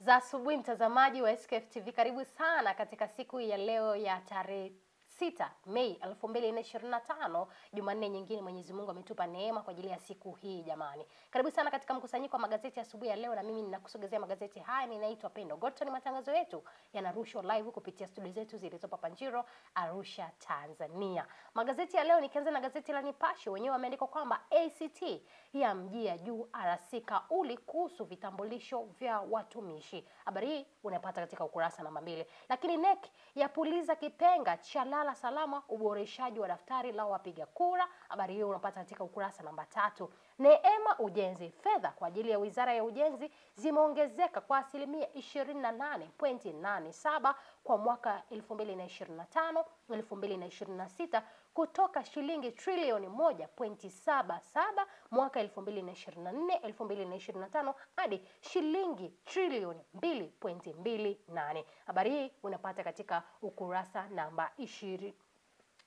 za asubuhi mtazamaji wa SKF TV, karibu sana katika siku ya leo ya tarehe 6 Mei 2025, Jumanne nyingine Mwenyezi Mungu ametupa neema kwa ajili ya siku hii jamani. Karibu sana katika mkusanyiko wa magazeti ya asubuhi ya leo, na mimi ninakusogezea magazeti haya. Ninaitwa Pendo Gorton. Matangazo yetu yanarushwa live kupitia studio zetu zilizopo Panjiro, Arusha, Tanzania. Magazeti ya leo, nikianza na gazeti la Nipashe, wenyewe wameandika kwamba ACT ya mjia juu RC kauli kuhusu vitambulisho vya watumishi. Habari hii unapata katika ukurasa namba 2. Lakini NEC yapuliza kipenga cha lala salama uboreshaji wa daftari la wapiga kura. Habari hiyo unapata katika ukurasa namba 3. Neema ujenzi, fedha kwa ajili ya Wizara ya Ujenzi zimeongezeka kwa asilimia 28.87 kwa mwaka 2025-2026 kutoka shilingi trilioni 1.77 mwaka 2024-2025 hadi shilingi trilioni 2.28. Habari hii unapata katika ukurasa namba 20.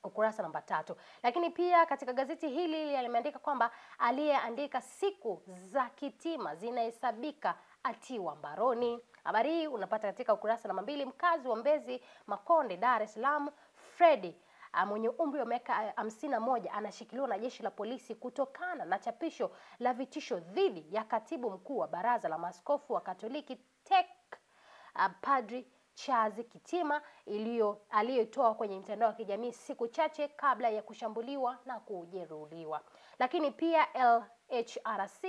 Ukurasa namba 3. Lakini pia katika gazeti hili limeandika kwamba aliyeandika siku za Kitima zinahesabika atiwa mbaroni. Habari hii unapata katika ukurasa namba 2. Mkazi wa Mbezi Makonde, Dar es Salaam, Freddy mwenye umri wa miaka 51 anashikiliwa na jeshi la polisi kutokana na chapisho la vitisho dhidi ya katibu mkuu wa Baraza la Maaskofu wa Katoliki TEC Padri Charles Kitima aliyotoa kwenye mtandao wa kijamii siku chache kabla ya kushambuliwa na kujeruhiwa. Lakini pia LHRC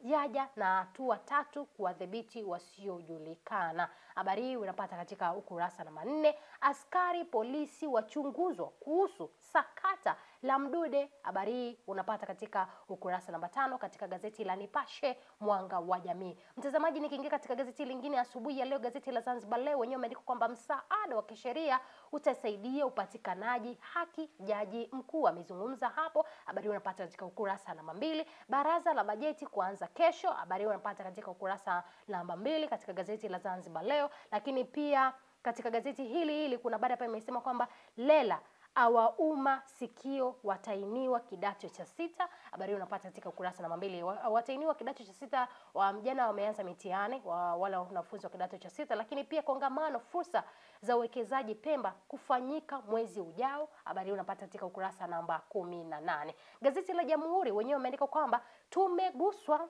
yaja na hatua 3 kuwadhibiti wasiojulikana. Habari hii unapata katika ukurasa namba 4. Askari polisi wachunguzwa kuhusu sakata la Mdude. Habari hii unapata katika ukurasa namba 5 katika gazeti la Nipashe Mwanga wa Jamii. Mtazamaji, nikiingia katika gazeti lingine asubuhi ya leo, gazeti la Zanzibar Leo, wenyewe wameandika kwamba msaada wa kisheria utasaidia upatikanaji haki jaji mkuu amezungumza hapo. Habari unapata katika ukurasa namba 2. Baraza la bajeti kuanza kesho. Habari unapata katika ukurasa namba 2 katika gazeti la Zanzibar Leo. Lakini pia katika gazeti hili kuna baada hapa imesema kwamba Lela awauma sikio watainiwa kidato cha 6. Habari unapata katika ukurasa namba 2. Watainiwa kidato cha 6 wa mjana wameanza mitihani wala wanafunzi wa kidato cha 6. Lakini pia kongamano fursa za uwekezaji Pemba kufanyika mwezi ujao. Habari unapata katika ukurasa namba 18. Gazeti la Jamhuri wenyewe wameandika kwamba tumeguswa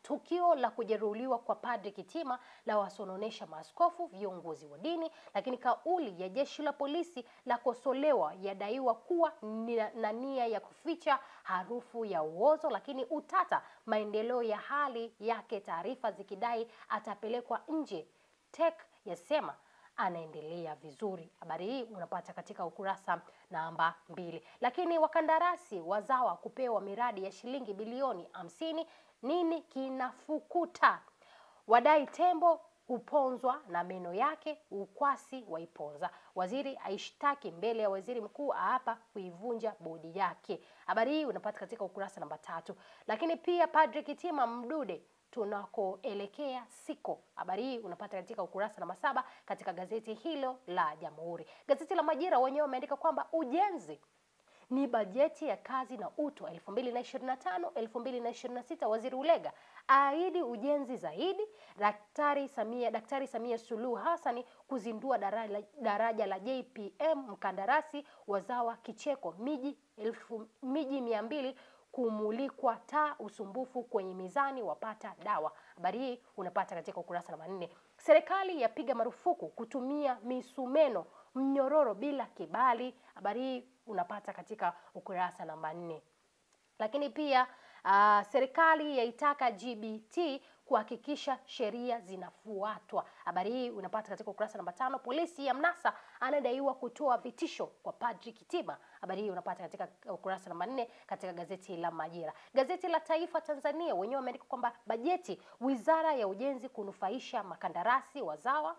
tukio la kujeruhiwa kwa Padri Kitima la wasononesha maaskofu viongozi wa dini. Lakini kauli ya jeshi la polisi la kosolewa yadaiwa kuwa na nia ya kuficha harufu ya uozo. Lakini utata maendeleo ya hali yake, taarifa zikidai atapelekwa nje. TEC yasema anaendelea vizuri. Habari hii unapata katika ukurasa namba 2. Lakini wakandarasi wazawa kupewa miradi ya shilingi bilioni 50. Nini kinafukuta? Wadai tembo uponzwa na meno yake, ukwasi waiponza. Waziri aishtaki mbele ya waziri mkuu, aapa kuivunja bodi yake. Habari hii unapata katika ukurasa namba 3. Lakini pia Padri Kitima Mdude tunakoelekea siko. Habari hii unapata katika ukurasa namba 7 katika gazeti hilo la Jamhuri. Gazeti la Majira wenyewe wameandika kwamba ujenzi ni bajeti ya kazi na utu 2025-2026. Waziri Ulega aahidi ujenzi zaidi. Daktari Samia Suluhu Hassan kuzindua daraja la JPM. Mkandarasi wazawa kicheko. Miji 200 kumulikwa taa. Usumbufu kwenye mizani wapata dawa. Habari hii unapata katika ukurasa namba 4. Serikali yapiga marufuku kutumia misumeno mnyororo bila kibali. Habari hii unapata katika ukurasa namba 4. Lakini pia serikali yaitaka GBT kuhakikisha sheria zinafuatwa. Habari hii unapata katika ukurasa namba 5. Polisi ya mnasa anadaiwa kutoa vitisho kwa Padri Kitima. Habari hii unapata katika ukurasa namba 4 katika gazeti la Majira. Gazeti la Taifa Tanzania wenyewe wameandika kwamba bajeti Wizara ya Ujenzi kunufaisha makandarasi wazawa.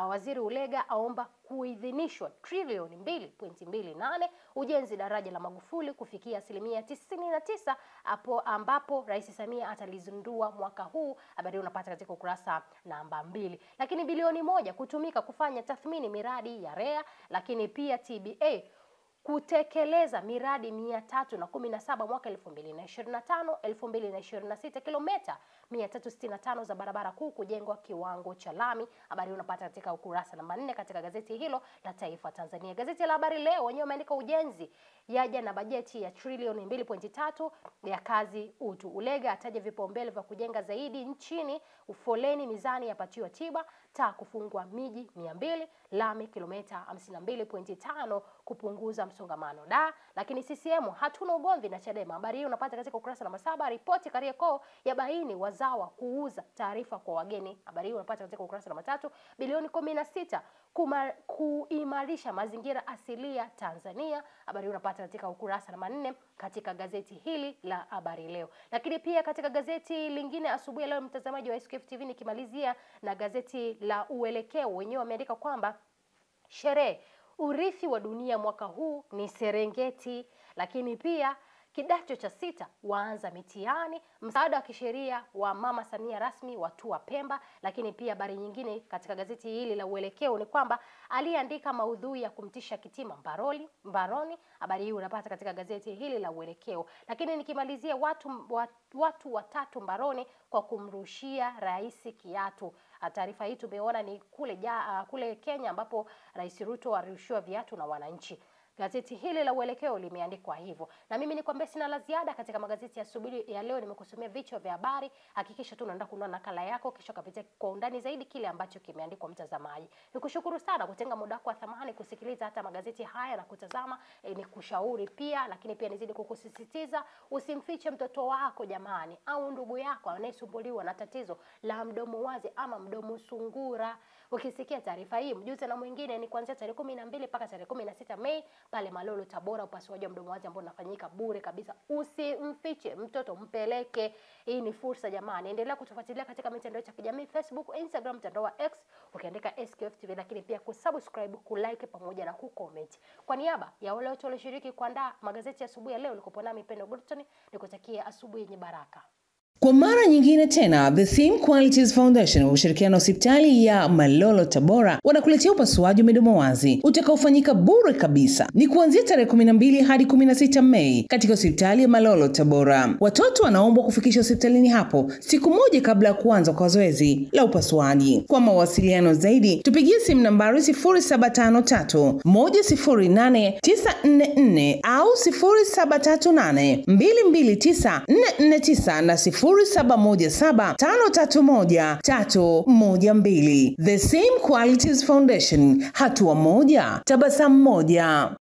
Waziri Ulega aomba kuidhinishwa trilioni 2.28 ujenzi daraja la Magufuli kufikia asilimia 99 ambapo Rais Samia atalizindua mwaka huu. Habari unapata katika ukurasa namba 2. Lakini bilioni 1 kutumika kufanya tathmini miradi ya REA. Lakini pia TBA kutekeleza miradi 317 mwaka 2025 2026, kilomita 365 za barabara kuu kujengwa kiwango cha lami. Habari unapata katika ukurasa namba 4 katika gazeti hilo la Taifa Tanzania. Gazeti la Habari Leo wenyewe wameandika ujenzi yaja na bajeti ya trilioni 2.3 ya kazi utu. Ulega ataja vipaumbele vya kujenga zaidi nchini. Ufoleni mizani yapatiwa tiba. Taa kufungwa miji 200. Lami kilomita 52.5 kupunguza msongamano. Lakini CCM hatuna ugomvi na Chadema. Habari hii unapata katika ukurasa namba 7. Ripoti Kariakoo ya baini wazawa kuuza taarifa kwa wageni. Habari hii unapata katika ukurasa namba 3. Bilioni 16 kuimarisha mazingira asilia Tanzania. Habari unapata katika ukurasa namba 4 katika gazeti hili la Habari Leo. Lakini pia katika gazeti lingine asubuhi leo, mtazamaji wa SQF TV, nikimalizia na gazeti la Uelekeo, wenyewe wameandika kwamba sherehe urithi wa dunia mwaka huu ni Serengeti. Lakini pia kidato cha 6 waanza mitihani. Msaada wa kisheria wa Mama Samia rasmi watua Pemba. Lakini pia habari nyingine katika gazeti hili la Uelekeo ni kwamba aliandika maudhui ya kumtisha Kitima mbaroni. Habari hii unapata katika gazeti hili la Uelekeo. Lakini nikimalizia watu watatu mbaroni kwa kumrushia rais kiatu. Taarifa hii tumeona ni kule Kenya ambapo Rais Ruto arushiwa viatu na wananchi. Gazeti hili la Uelekeo limeandikwa hivyo. Na mimi nikwambia sina la ziada katika magazeti ya asubuhi ya leo. Nimekusomea vichwa vya habari. Hakikisha tu unaenda kununua nakala yako kisha kapitia kwa undani zaidi kile ambacho kimeandikwa, mtazamaji. Nikushukuru sana kutenga muda wako wa thamani kusikiliza hata magazeti haya na kutazama. Nikushauri pia, lakini pia nizidi kukusisitiza usimfiche mtoto wako jamani, au ndugu yako anayesumbuliwa na tatizo la mdomo wazi ama mdomo sungura. Ukisikia taarifa hii mjuze na mwingine. Ni kuanzia tarehe 12 mpaka tarehe 16 Mei pale Malolo Tabora, upasuaji wa mdomo wazi ambao unafanyika bure kabisa. Usimfiche mtoto, mpeleke. Hii ni fursa jamani. Endelea kutufuatilia katika mitandao ya kijamii Facebook, Instagram, mtandao wa X ukiandika SQF TV, lakini pia kusubscribe, kulike pamoja na kucomment. Kwa niaba ya wale wote walioshiriki kuandaa magazeti ya asubuhi ya leo, niko nami Pendo Gulton, nikutakia asubuhi yenye baraka. Kwa mara nyingine tena, The Theme Qualities Foundation kwa ushirikiano na hospitali ya Malolo Tabora wanakuletea upasuaji wa midomo wazi utakaofanyika bure kabisa. Ni kuanzia tarehe 12 hadi 16 Mei katika hospitali ya Malolo Tabora. Watoto wanaombwa kufikisha hospitalini hapo siku moja kabla ya kuanza kwa zoezi la upasuaji. Kwa mawasiliano zaidi, tupigie simu nambari 0753 108 944 au 0738 229 449 na 0717531312. The Same Qualities Foundation, hatua moja, tabasamu moja.